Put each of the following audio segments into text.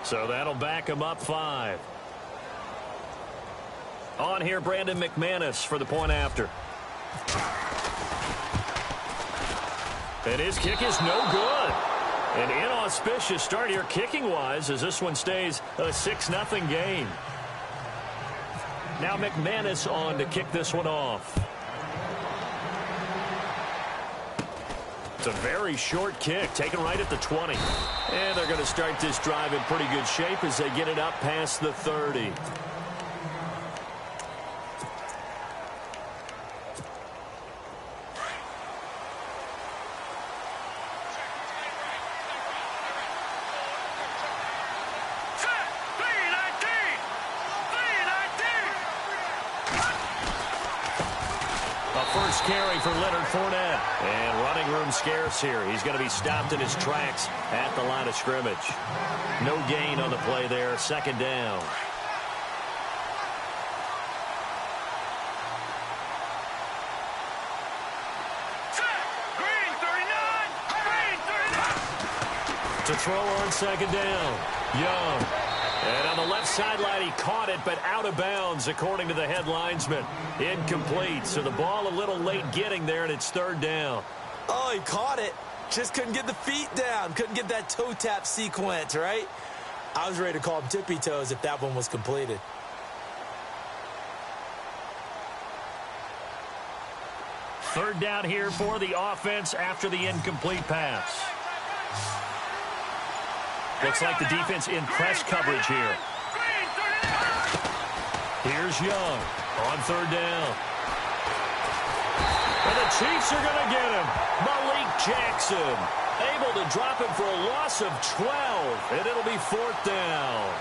So that'll back him up 5. On here, Brandon McManus for the point after. And his kick is no good. An inauspicious start here kicking-wise as this one stays a 6-0 game. Now McManus on to kick this one off. It's a very short kick, taken right at the 20. And they're going to start this drive in pretty good shape as they get it up past the 30. First carry for Leonard Fournette. And running room scarce here. He's going to be stopped in his tracks at the line of scrimmage. No gain on the play there. Second down. To throw on second down. Young. And on the left sideline, he caught it, but out of bounds, according to the head linesman. Incomplete, so the ball a little late getting there, and it's third down. Oh, he caught it. Just couldn't get the feet down. Couldn't get that toe tap sequence, right? I was ready to call him tippy toes if that one was completed. Third down here for the offense after the incomplete pass. Looks like the defense in press coverage here. Here's Young on third down. And the Chiefs are going to get him. Malik Jackson able to drop him for a loss of 12. And it'll be fourth down.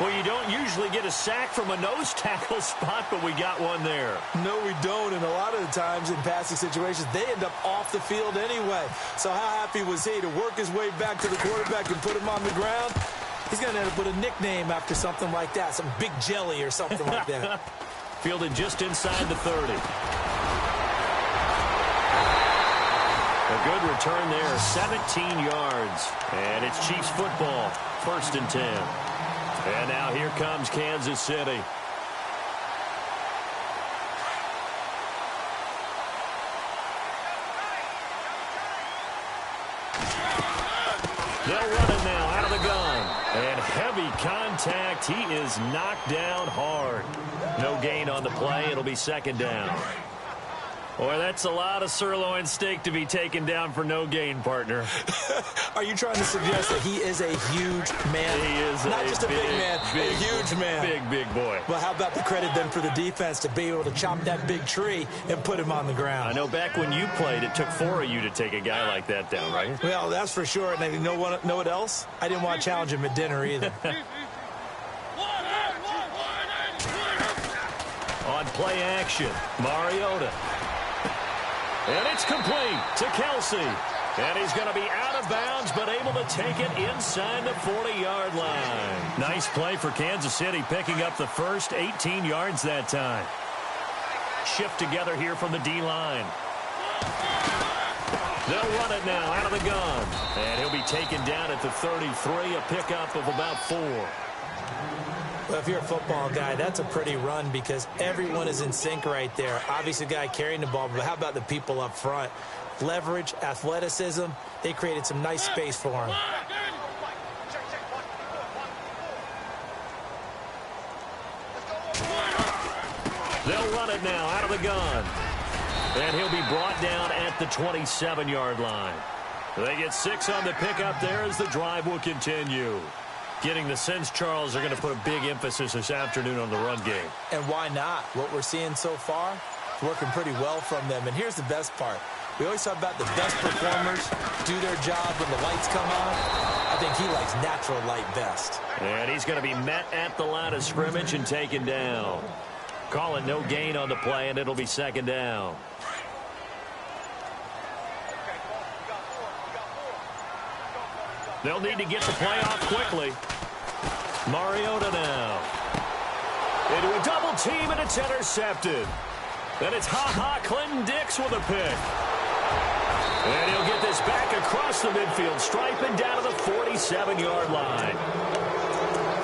Well, you don't usually get a sack from a nose tackle spot, but we got one there. No, we don't. And a lot of the times in passing situations, they end up off the field anyway. So how happy was he to work his way back to the quarterback and put him on the ground? He's going to end up with a nickname after something like that, some Big Jelly or something like that. Fielded just inside the 30. A good return there, 17 yards. And it's Chiefs football, 1st and 10. And now here comes Kansas City. They'll run it now out of the gun. And heavy contact. He is knocked down hard. No gain on the play. It'll be second down. Boy, that's a lot of sirloin steak to be taken down for no gain, partner. Are you trying to suggest that he is a huge man? He is not just a big man, a huge man. Big boy. Well, how about the credit then for the defense to be able to chop that big tree and put him on the ground? I know back when you played, it took 4 of you to take a guy like that down, right? Well, that's for sure. And you know what else? I didn't want to challenge him at dinner either. On play action, Mariota. And it's complete to Kelsey. And he's going to be out of bounds, but able to take it inside the 40-yard line. Nice play for Kansas City, picking up the first 18 yards that time. Shift together here from the D-line. They'll run it now out of the gun. And he'll be taken down at the 33, a pickup of about 4. Well, if you're a football guy, that's a pretty run because everyone is in sync right there. Obviously, the guy carrying the ball, but how about the people up front? Leverage, athleticism, they created some nice space for him. They'll run it now out of the gun. And he'll be brought down at the 27-yard line. They get 6 on the pickup there as the drive will continue. Getting the sense Charles are going to put a big emphasis this afternoon on the run game. And why not? What we're seeing so far, working pretty well from them. And here's the best part. We always talk about the best performers do their job when the lights come on. I think he likes natural light best. And he's going to be met at the line of scrimmage and taken down. Call it no gain on the play, and it'll be second down. They'll need to get the play off quickly. Mariota now. Into a double team, and it's intercepted. Then it's Clinton Dix with a pick. And he'll get this back across the midfield stripe and down to the 47-yard line.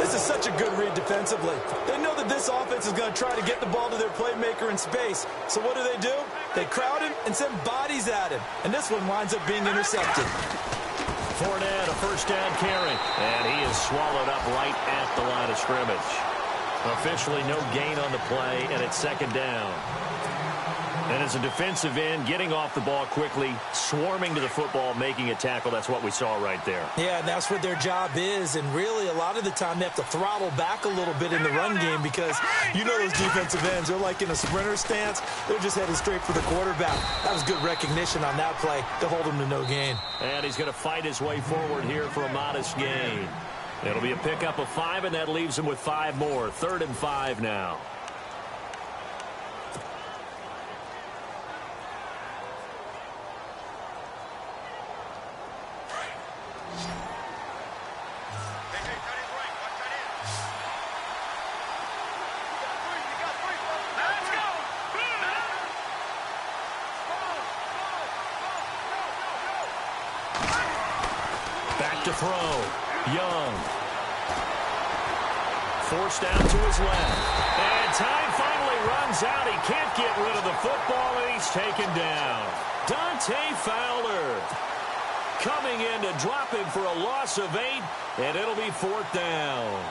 This is such a good read defensively. They know that this offense is going to try to get the ball to their playmaker in space. So what do? They crowd him and send bodies at him. And this one winds up being intercepted. Fournette, a first down carry. And he is swallowed up right at the line of scrimmage. Officially no gain on the play, and it's second down. And as a defensive end, getting off the ball quickly, swarming to the football, making a tackle, that's what we saw right there. Yeah, and that's what their job is. And really, a lot of the time, they have to throttle back a little bit in the run game because you know those defensive ends, they're like in a sprinter stance. They're just headed straight for the quarterback. That was good recognition on that play to hold him to no gain. And he's going to fight his way forward here for a modest gain. It'll be a pickup of 5, and that leaves him with 5 more. 3rd and 5 now. Back to throw. Young. Forced out to his left. And time finally runs out. He can't get rid of the football, and he's taken down. Dante Fowler coming in to drop him for a loss of 8, and it'll be 4th down.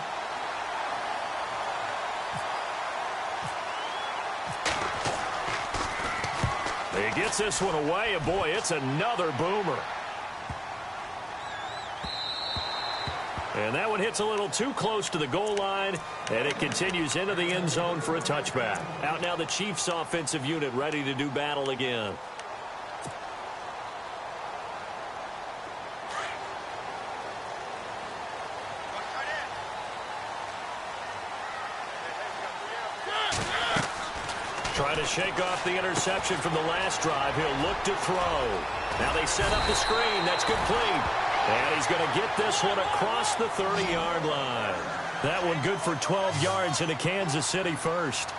He gets this one away, and boy, it's another boomer. And that one hits a little too close to the goal line, and it continues into the end zone for a touchback. Out now the Chiefs' offensive unit ready to do battle again. Trying to shake off the interception from the last drive. He'll look to throw. Now they set up the screen. That's complete. And he's going to get this one across the 30-yard line. That one good for 12 yards into Kansas City first.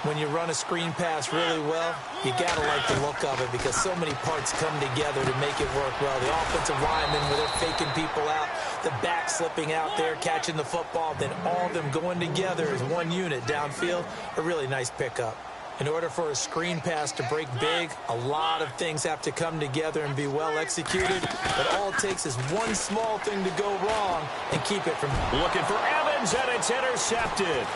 When you run a screen pass really well, you got to like the look of it because so many parts come together to make it work well. The offensive linemen, where they're faking people out, the back slipping out there, catching the football, then all of them going together as one unit downfield, a really nice pickup. In order for a screen pass to break big, a lot of things have to come together and be well executed. But all it takes is one small thing to go wrong and keep it from... Looking for Evans, and it's intercepted.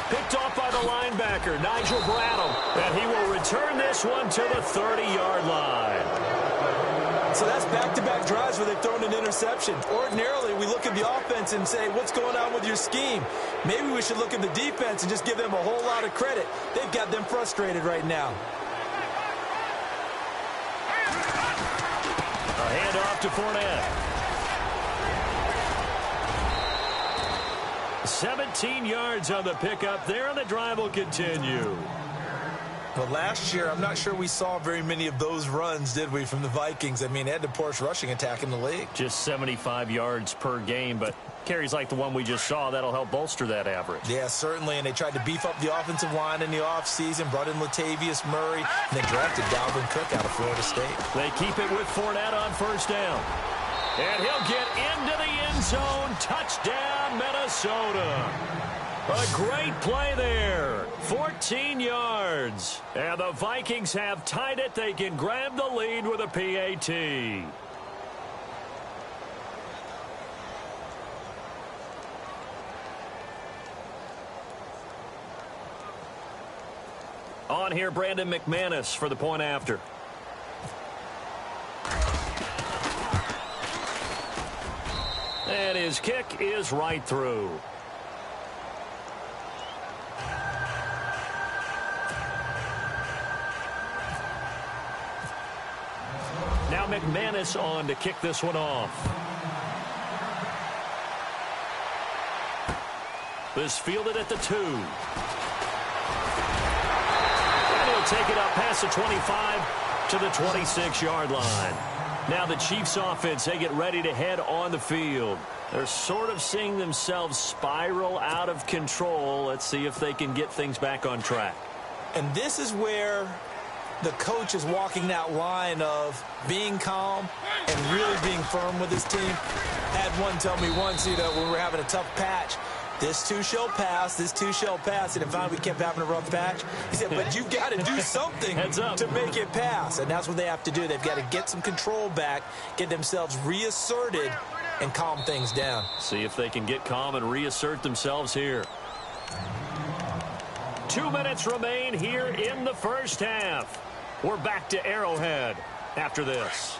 Picked off by the linebacker, Nigel Bradham. And he will return this one to the 30-yard line. So that's back-to-back drives where they've thrown an interception. Ordinarily, we look at the offense and say, what's going on with your scheme? Maybe we should look at the defense and just give them a whole lot of credit. They've got them frustrated right now. A handoff to Fournette. 17 yards on the pickup there, and the drive will continue. Well, last year, I'm not sure we saw very many of those runs, did we, from the Vikings? I mean, they had the poorest rushing attack in the league. Just 75 yards per game, but carries like the one we just saw, that'll help bolster that average. Yeah, certainly, and they tried to beef up the offensive line in the offseason, brought in Latavius Murray, and then drafted Dalvin Cook out of Florida State. They keep it with Fournette on first down. And he'll get into the end zone. Touchdown, Minnesota. A great play there. 14 yards. And the Vikings have tied it. They can grab the lead with a PAT. On here, Brandon McManus for the point after. And his kick is right through. Now McManus on to kick this one off. This fielded at the 2. And he'll take it up past the 25 to the 26-yard line. Now the Chiefs offense, they get ready to head on the field. They're sort of seeing themselves spiral out of control. Let's see if they can get things back on track. And this is where the coach is walking that line of being calm and really being firm with his team. Had one tell me once, when we were having a tough patch, this too shall pass, this too shall pass. And finally we kept having a rough patch. He said, but you've got to do something to make it pass. And that's what they have to do. They've got to get some control back, get themselves reasserted, and calm things down. See if they can get calm and reassert themselves here. 2 minutes remain here in the first half. We're back to Arrowhead after this.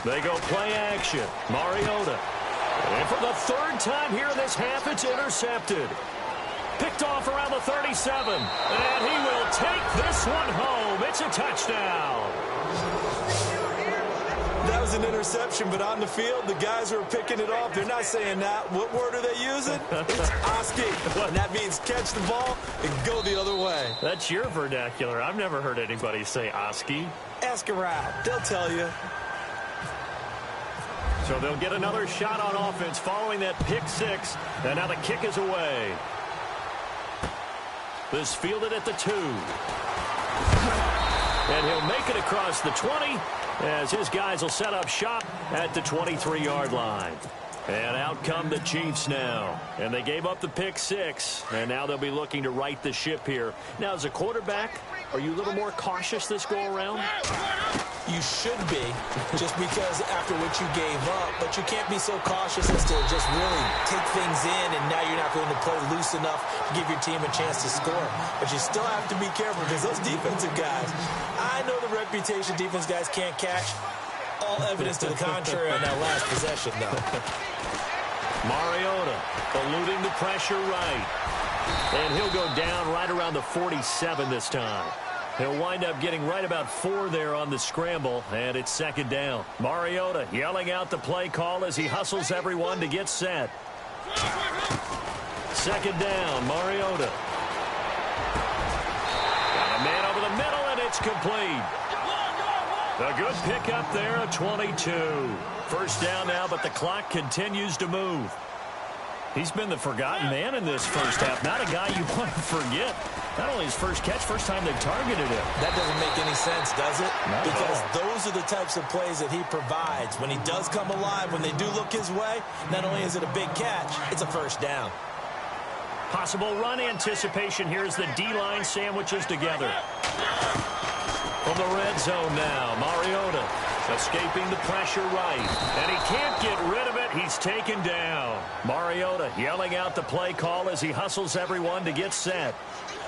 They go play action. Mariota. And for the third time here in this half, it's intercepted. Picked off around the 37. And he will take this one home. It's a touchdown. That was an interception, but on the field, the guys who are picking it off, they're not saying that. What word are they using? It's Oski. And that means catch the ball and go the other way. That's your vernacular. I've never heard anybody say Oski. Ask around. They'll tell you. So they'll get another shot on offense following that pick six. And now the kick is away. This fielded at the 2. And he'll make it across the 20 as his guys will set up shop at the 23-yard line. And out come the Chiefs now. And they gave up the pick six. And now they'll be looking to right the ship here. Now, as a quarterback, are you a little more cautious this go-around? You should be, just because after what you gave up. But you can't be so cautious as to just really take things in, and now you're not going to play loose enough to give your team a chance to score. But you still have to be careful because those defensive guys, I know the reputation defense guys can't catch. All evidence to the contrary on that last possession, though. Mariota eluding the pressure right. And he'll go down right around the 47 this time. He'll wind up getting right about 4 there on the scramble, and it's second down. Mariota yelling out the play call as he hustles everyone to get set. Second down, Mariota. Got a man over the middle, and it's complete. A good pickup there, a 22. First down now, but the clock continues to move. He's been the forgotten man in this first half. Not a guy you want to forget. Not only his first catch, first time they've targeted him. That doesn't make any sense, does it? Because those are the types of plays that he provides. When he does come alive, when they do look his way, not only is it a big catch, it's a first down. Possible run anticipation here as the D-line sandwiches together. From the red zone now, Mariota escaping the pressure right. And he can't get rid of it. He's taken down. Mariota yelling out the play call as he hustles everyone to get set.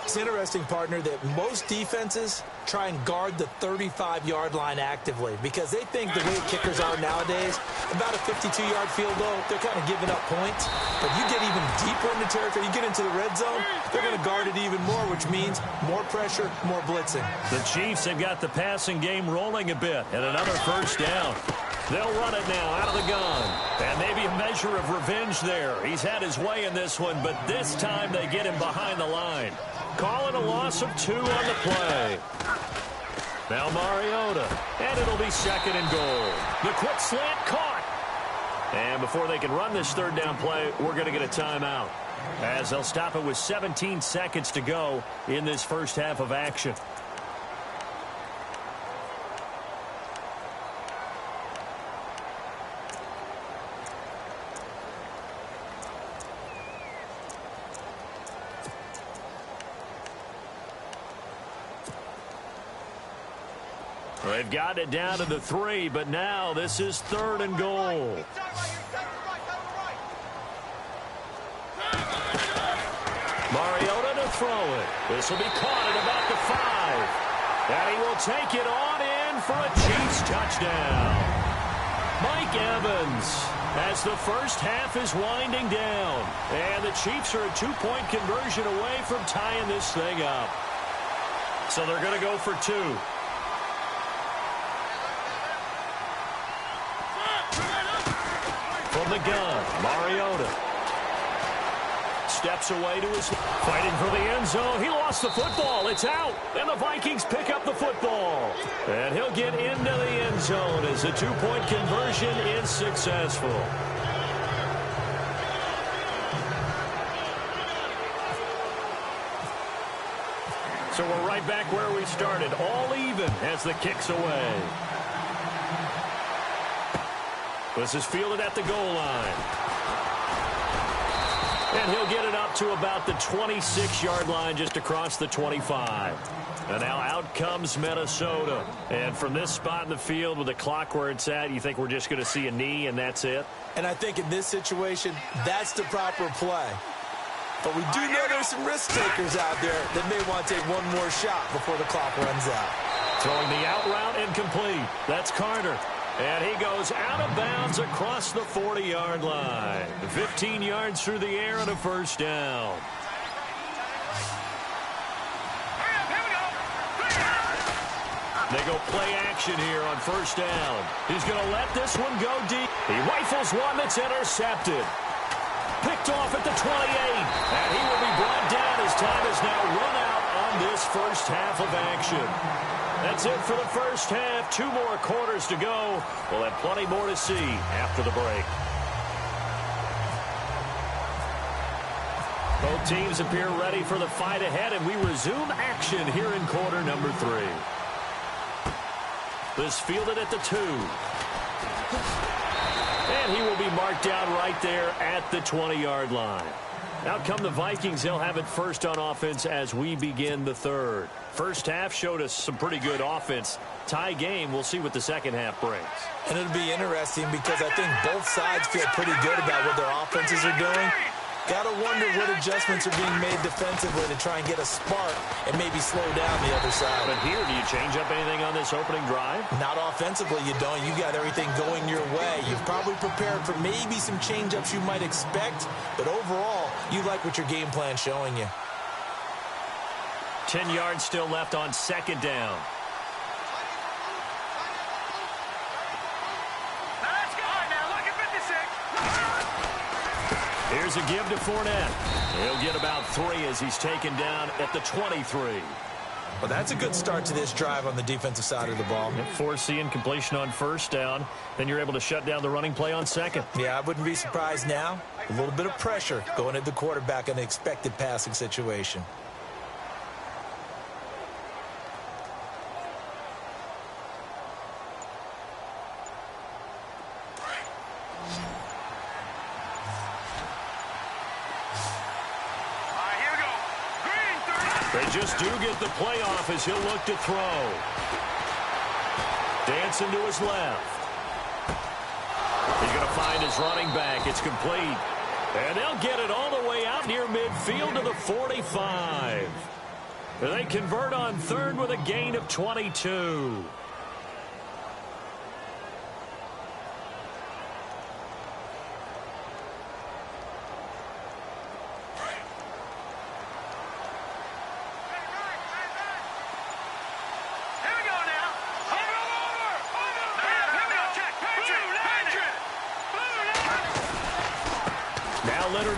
It's interesting, partner, that most defenses try and guard the 35-yard line actively because they think the way kickers are nowadays, about a 52-yard field goal, they're kind of giving up points. But you get even deeper in the territory, you get into the red zone, they're going to guard it even more, which means more pressure, more blitzing. The Chiefs have got the passing game rolling a bit, and another first down. They'll run it now out of the gun. And maybe a measure of revenge there. He's had his way in this one, but this time they get him behind the line. Calling a loss of 2 on the play. Now Mariota. And it'll be second and goal. The quick slant caught. And before they can run this third down play, we're going to get a timeout, as they'll stop it with 17 seconds to go in this first half of action. They've got it down to the 3, but now this is third and goal. Mariota to throw it. This will be caught at about the 5. And he will take it on in for a Chiefs touchdown. Mike Evans, as the first half is winding down. And the Chiefs are a 2-point conversion away from tying this thing up. So they're going to go for 2. From the gun, Mariota steps away to his fighting for the end zone. He lost the football. It's out, and the Vikings pick up the football. And he'll get into the end zone as the 2-point conversion is successful. So we're right back where we started, all even as the kick's away. This is fielded at the goal line. And he'll get it up to about the 26-yard line, just across the 25. And now out comes Minnesota. And from this spot in the field with the clock where it's at, you think we're just going to see a knee and that's it? And I think in this situation, that's the proper play. But we do know there's some risk takers out there that may want to take one more shot before the clock runs out. Throwing the out route incomplete. That's Carter. And he goes out of bounds across the 40-yard line. 15 yards through the air and a first down. They go play action here on first down. He's going to let this one go deep. He rifles one that's intercepted. Picked off at the 28, and he will be brought down as time is now run out on this first half of action. That's it for the first half. 2 more quarters to go. We'll have plenty more to see after the break. Both teams appear ready for the fight ahead, and we resume action here in quarter number 3. This fielded at the 2. And he will be marked down right there at the 20-yard line. Out come the Vikings. They'll have it first on offense as we begin the third. First half showed us some pretty good offense. Tie game. We'll see what the second half brings. And it'll be interesting because I think both sides feel pretty good about what their offenses are doing. Got to wonder what adjustments are being made defensively to try and get a spark and maybe slow down the other side. But here, do you change up anything on this opening drive? Not offensively, you don't. You got everything going your way. You've probably prepared for maybe some change-ups you might expect, but overall, you like what your game plan's showing you. 10 yards still left on second down. Here's a give to Fournette. He'll get about 3 as he's taken down at the 23. Well, that's a good start to this drive on the defensive side of the ball. Foreseeing completion on first down. Then you're able to shut down the running play on second. Yeah, I wouldn't be surprised now. A little bit of pressure going at the quarterback in an expected passing situation. They just do get the play off as he'll look to throw. Dancing to his left. He's going to find his running back. It's complete. And they'll get it all the way out near midfield to the 45. They convert on third with a gain of 22.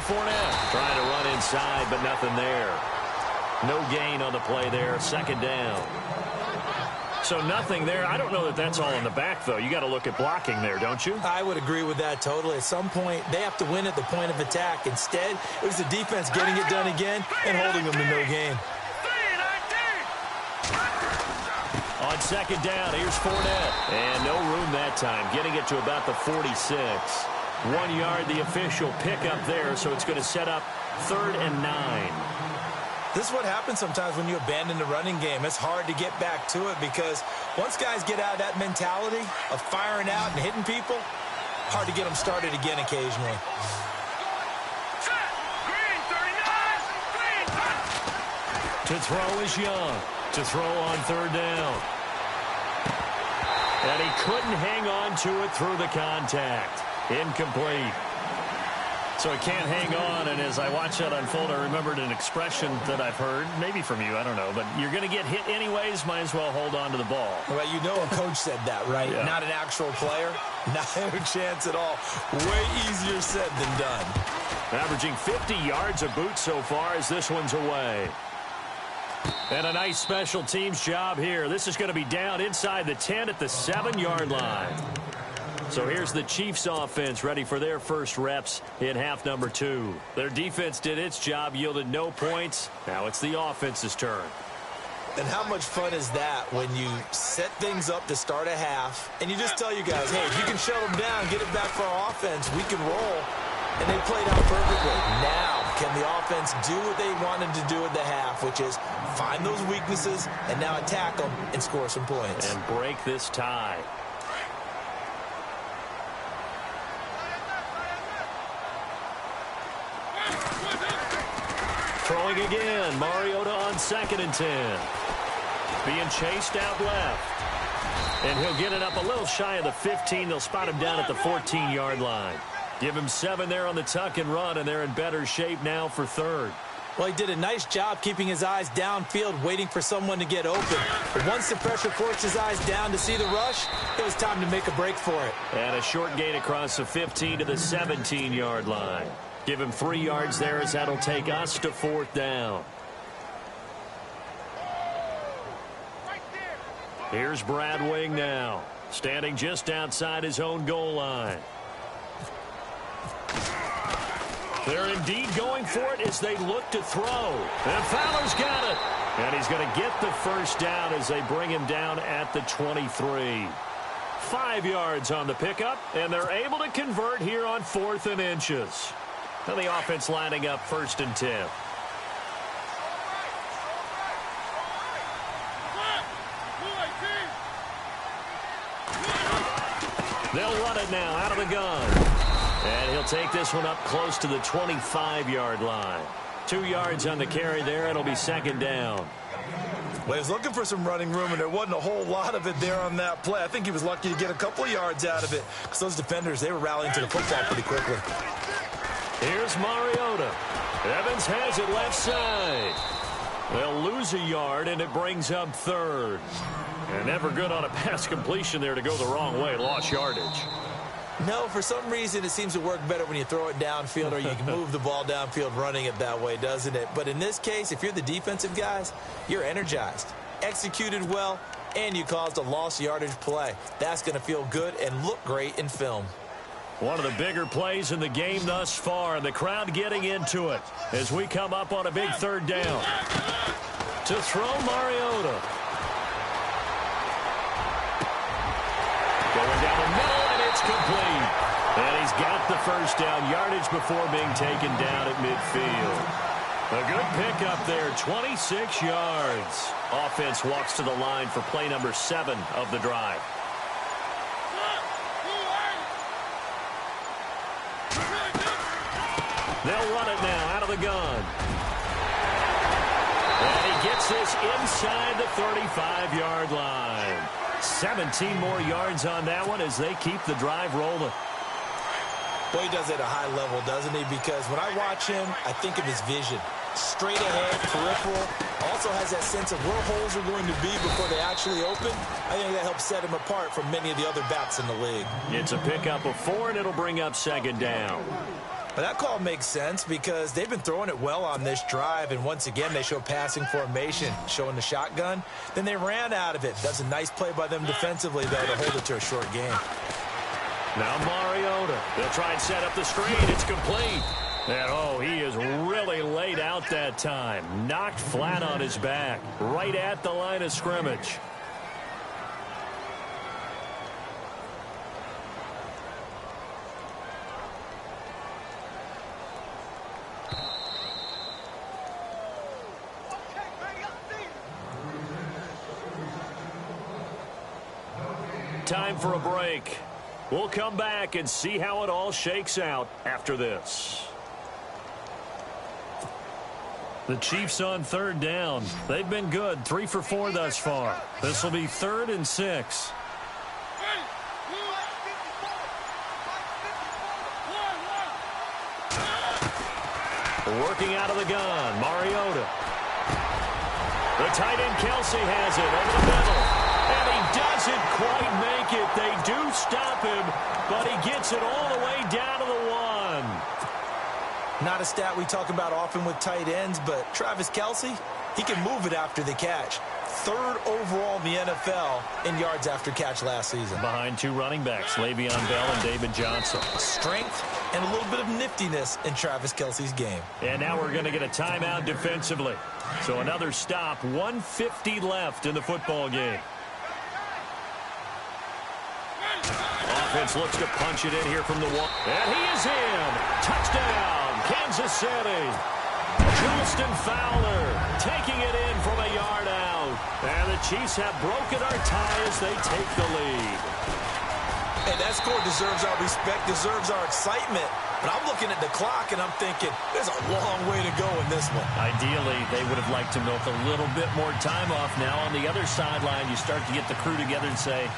Fournette trying to run inside, but nothing there. No gain on the play there. Second down. So nothing there. I don't know that that's all in the back, though. You got to look at blocking there, don't you? I would agree with that totally. At some point, they have to win at the point of attack. Instead, it was the defense getting it done again and holding them to no gain. On second down, here's Fournette. And no room that time. Getting it to about the 46. 1 yard, the official pickup there, so it's going to set up 3rd and 9. This is what happens sometimes when you abandon the running game. It's hard to get back to it because once guys get out of that mentality of firing out and hitting people, hard to get them started again occasionally. To throw is Young. To throw on 3rd down. And he couldn't hang on to it through the contact. Incomplete. So he can't hang on, and as I watch that unfold, I remembered an expression that I've heard, maybe from you, I don't know, but you're going to get hit anyways, might as well hold on to the ball. Well, you know a coach said that, right? Yeah. Not an actual player. Not a chance at all. Way easier said than done. Averaging 50 yards a boot so far as this one's away. And a nice special teams job here. This is going to be down inside the 10 at the 7-yard line. So here's the Chiefs offense ready for their first reps in half number 2. Their defense did its job, yielded no points. Now it's the offense's turn. And how much fun is that when you set things up to start a half, and you just tell you guys, hey, if you can shut them down, get it back for our offense, we can roll. And they played out perfectly. Now, can the offense do what they wanted to do at the half, which is find those weaknesses and now attack them and score some points. And break this tie. Throwing again. Mariota on 2nd and 10. Being chased out left. And he'll get it up a little shy of the 15. They'll spot him down at the 14-yard line. Give him 7 there on the tuck and run, and they're in better shape now for 3rd. Well, he did a nice job keeping his eyes downfield, waiting for someone to get open. But once the pressure forced his eyes down to see the rush, it was time to make a break for it. And a short gain across the 15 to the 17-yard line. Give him 3 yards there as that'll take us to 4th down. Here's Brad Wing now, standing just outside his own goal line. They're indeed going for it as they look to throw. And Fowler's got it. And he's going to get the first down as they bring him down at the 23. 5 yards on the pickup, and they're able to convert here on 4th and inches. And the offense lining up 1st and 10. They'll run it now out of the gun. And he'll take this one up close to the 25-yard line. 2 yards on the carry there. It'll be 2nd down. Well, he was looking for some running room, and there wasn't a whole lot of it there on that play. I think he was lucky to get a couple of yards out of it because those defenders, they were rallying to the football pretty quickly. Here's Mariota. Evans has it left side. They'll lose a yard, and it brings up 3rd. And never good on a pass completion there to go the wrong way. Lost yardage. No, for some reason it seems to work better when you throw it downfield or you can move the ball downfield running it that way, doesn't it? But in this case, if you're the defensive guys, you're energized, executed well, and you caused a lost yardage play. That's going to feel good and look great in film. One of the bigger plays in the game thus far, and the crowd getting into it as we come up on a big 3rd down. To throw Mariota. Going down the middle, and it's complete. And he's got the first down, yardage before being taken down at midfield. A good pickup there, 26 yards. Offense walks to the line for play number 7 of the drive. They'll run it now out of the gun. And he gets this inside the 35-yard line. 17 more yards on that one as they keep the drive rolling. Boy, he does it at a high level, doesn't he? Because when I watch him, I think of his vision. Straight ahead, peripheral. Also has that sense of where holes are going to be before they actually open. I think that helps set him apart from many of the other backs in the league. It's a pickup of 4, and it'll bring up 2nd down. But that call makes sense because they've been throwing it well on this drive, and once again they show passing formation, showing the shotgun. Then they ran out of it. That's a nice play by them defensively, though, to hold it to a short game. Now Mariota. They'll try and set up the screen. It's complete. And, oh, he is really laid out that time. Knocked flat on his back, right at the line of scrimmage. Time for a break. We'll come back and see how it all shakes out after this. The Chiefs on 3rd down. They've been good, 3 for 4 thus far. This will be 3rd and 6. Working out of the gun, Mariota. The tight end Kelsey has it over the middle. And he doesn't quite make it. They do stop him, but he gets it all the way down to the 1. Not a stat we talk about often with tight ends, but Travis Kelsey, he can move it after the catch. third overall in the NFL in yards after catch last season. Behind two running backs, Le'Veon Bell and David Johnson. Strength and a little bit of niftiness in Travis Kelce's game. And now we're going to get a timeout defensively. So another stop, 1:50 left in the football game. Offense looks to punch it in here from the wall. And he is in. Touchdown, Kansas City. Justin Fowler taking it in from a yard out. And the Chiefs have broken our tie as they take the lead. And that score deserves our respect, deserves our excitement. But I'm looking at the clock, and I'm thinking, there's a long way to go in this one. Ideally, they would have liked to milk a little bit more time off now. On the other sideline, you start to get the crew together and say,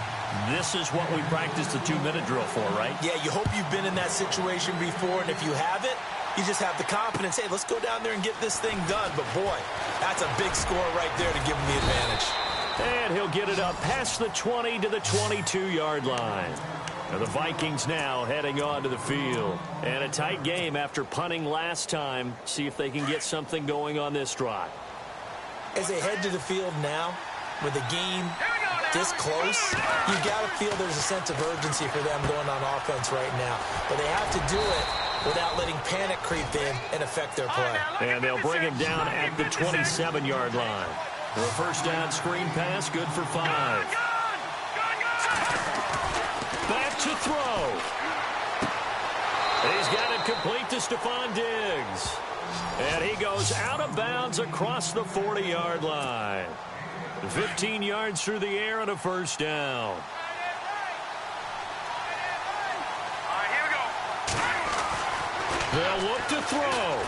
this is what we practiced the 2-minute drill for, right? Yeah, you hope you've been in that situation before, and if you haven't, you just have the confidence, hey, let's go down there and get this thing done. But, boy, that's a big score right there to give him the advantage. And he'll get it up past the 20 to the 22-yard line. Now the Vikings now heading onto the field. And a tight game after punting last time. See if they can get something going on this drive. As they head to the field now, with the game this close, you got to feel there's a sense of urgency for them going on offense right now. But they have to do it without letting panic creep in and affect their play. And they'll bring him down at the 27-yard line. For a first down screen pass, good for 5. Back to throw. He's got it complete to Stephon Diggs. And he goes out of bounds across the 40-yard line. 15 yards through the air and a first down. They'll look to throw.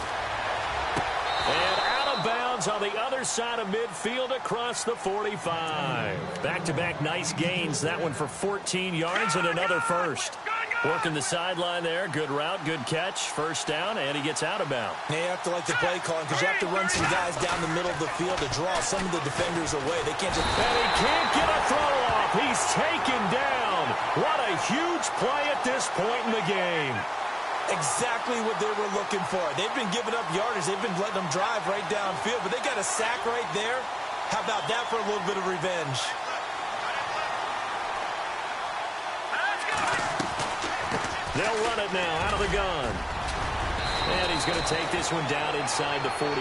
And out of bounds on the other side of midfield across the 45. Back-to-back nice gains. That one for 14 yards and another first. Working the sideline there. Good route, good catch. First down, and he gets out of bounds. Now you have to like the play calling because you have to run some guys down the middle of the field to draw some of the defenders away. They can't just... And he can't get a throw off. He's taken down. What a huge play at this point in the game. Exactly what they were looking for. They've been giving up yardage. They've been letting them drive right downfield, but they got a sack right there. How about that for a little bit of revenge? They'll run it now out of the gun. And he's going to take this one down inside the 45.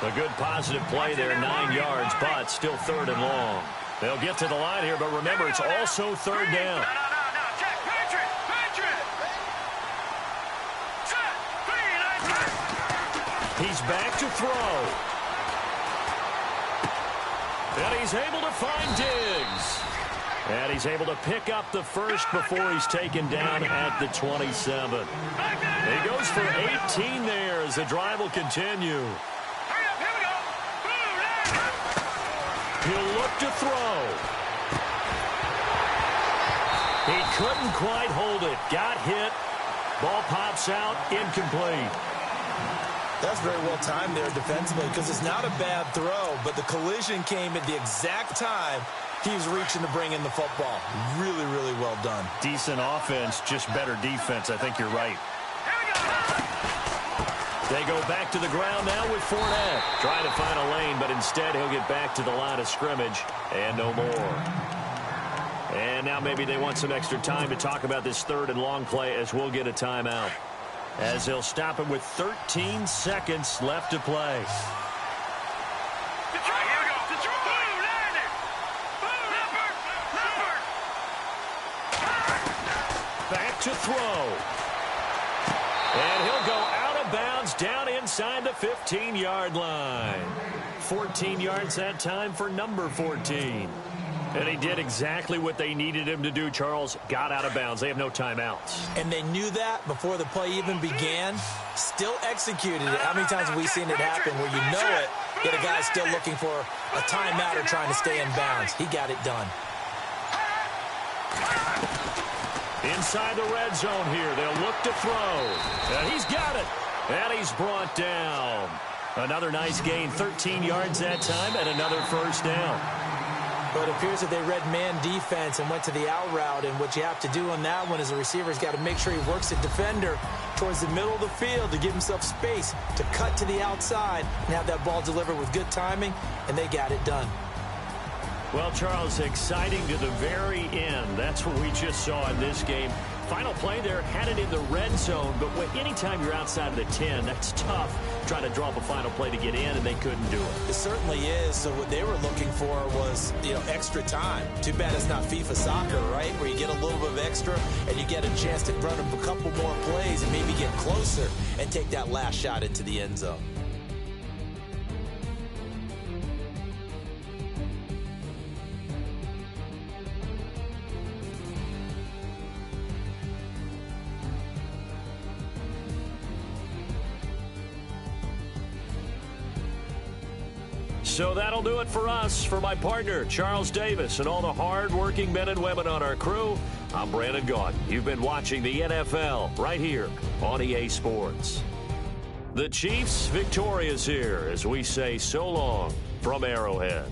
A good positive play there, 9 yards, but still third and long. They'll get to the line here, but remember, it's also third down. He's back to throw. And he's able to find Diggs. And he's able to pick up the first before he's taken down at the 27. He goes for 18 there as the drive will continue. He'll look to throw. He couldn't quite hold it. Got hit. Ball pops out. Incomplete. That's very well timed there defensively because it's not a bad throw, but the collision came at the exact time he was reaching to bring in the football. Really, really well done. Decent offense, just better defense. I think you're right. They go back to the ground now with Fournette. Trying to find a lane, but instead he'll get back to the line of scrimmage and no more. And now maybe they want some extra time to talk about this third and long play as we'll get a timeout. As they'll stop it with 13 seconds left to play. Back to throw. And he'll go out of bounds down inside the 15-yard line. 14 yards that time for number 14. And he did exactly what they needed him to do, Charles. Got out of bounds. They have no timeouts. And they knew that before the play even began. Still executed it. How many times have we seen it happen where you know it, yet a guy's still looking for a timeout or trying to stay in bounds? He got it done. Inside the red zone here. They'll look to throw. And he's got it. And he's brought down. Another nice gain. 13 yards that time and another first down. But it appears that they read man defense and went to the out route. And what you have to do on that one is the receiver's got to make sure he works the defender towards the middle of the field to give himself space to cut to the outside and have that ball delivered with good timing, and they got it done. Well, Charles, exciting to the very end. That's what we just saw in this game. Final play there, headed in the red zone, but anytime you're outside of the 10, that's tough trying to draw up a final play to get in, and they couldn't do it. It certainly is. So what they were looking for was, extra time. Too bad it's not FIFA soccer, right, where you get a little bit of extra and you get a chance to run a couple more plays and maybe get closer and take that last shot into the end zone. So that'll do it for us. For my partner, Charles Davis, and all the hard-working men and women on our crew, I'm Brandon Gaudin. You've been watching the NFL right here on EA Sports. The Chiefs victorious here as we say so long from Arrowhead.